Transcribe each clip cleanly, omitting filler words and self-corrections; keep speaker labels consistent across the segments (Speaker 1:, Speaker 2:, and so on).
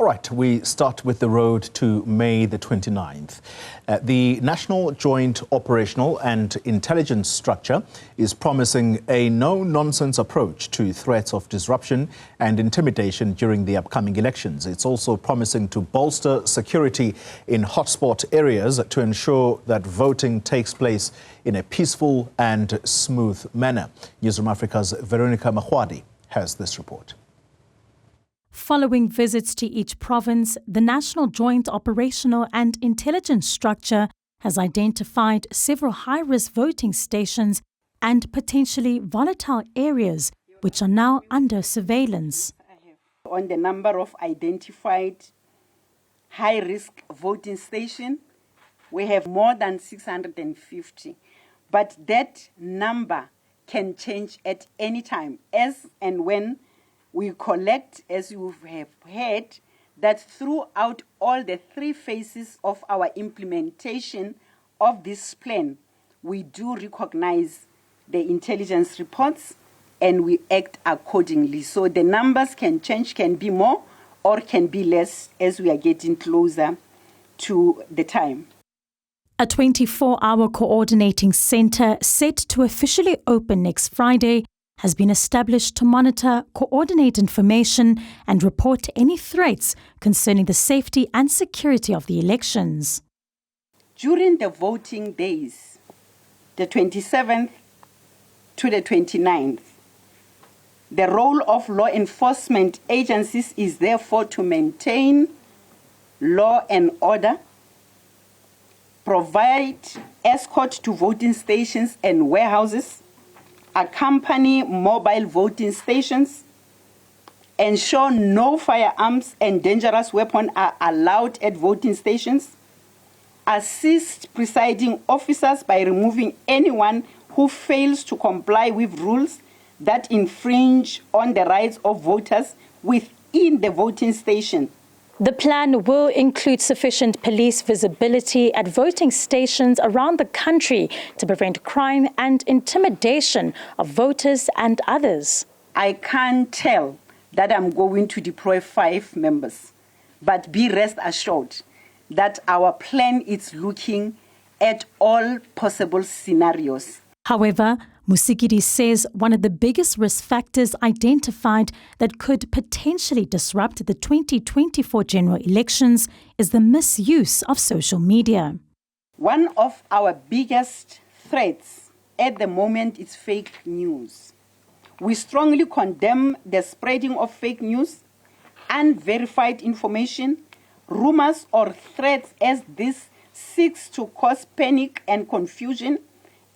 Speaker 1: All right, we start with the road to May the 29th. The National Joint Operational and Intelligence Structure is promising a no-nonsense approach to threats of disruption and intimidation during the upcoming elections. It's also promising to bolster security in hotspot areas to ensure that voting takes place in a peaceful and smooth manner. Newzroom Afrika's Veronica Makhoali has this report.
Speaker 2: Following visits to each province, the National Joint Operational and Intelligence Structure has identified several high-risk voting stations and potentially volatile areas which are now under surveillance.
Speaker 3: On the number of identified high-risk voting stations, we have more than 650. But that number can change at any time, as and when we collect, as you have heard, that throughout all the 3 phases of our implementation of this plan, we do recognize the intelligence reports and we act accordingly. So the numbers can change, can be more or can be less as we are getting closer to the time.
Speaker 2: A 24-hour coordinating centre set to officially open next Friday has been established to monitor, coordinate information and report any threats concerning the safety and security of the elections.
Speaker 3: During the voting days, the 27th to the 29th, the role of law enforcement agencies is therefore to maintain law and order, provide escort to voting stations and warehouses, accompany mobile voting stations, ensure no firearms and dangerous weapons are allowed at voting stations, assist presiding officers by removing anyone who fails to comply with rules that infringe on the rights of voters within the voting station.
Speaker 2: The plan will include sufficient police visibility at voting stations around the country to prevent crime and intimidation of voters and others.
Speaker 3: I can't tell that I'm going to deploy 5 members, but be rest assured that our plan is looking at all possible scenarios.
Speaker 2: However, Musikiri says one of the biggest risk factors identified that could potentially disrupt the 2024 general elections is the misuse of social media.
Speaker 3: One of our biggest threats at the moment is fake news. We strongly condemn the spreading of fake news, unverified information, rumors or threats, as this seeks to cause panic and confusion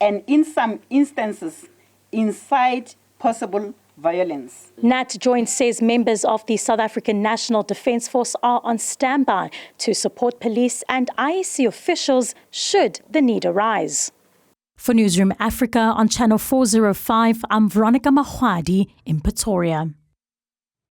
Speaker 3: and in some instances, incite possible violence.
Speaker 2: NatJoints says members of the South African National Defence Force are on standby to support police and IEC officials should the need arise. For Newzroom Afrika on Channel 405, I'm Veronica Makhoali in Pretoria.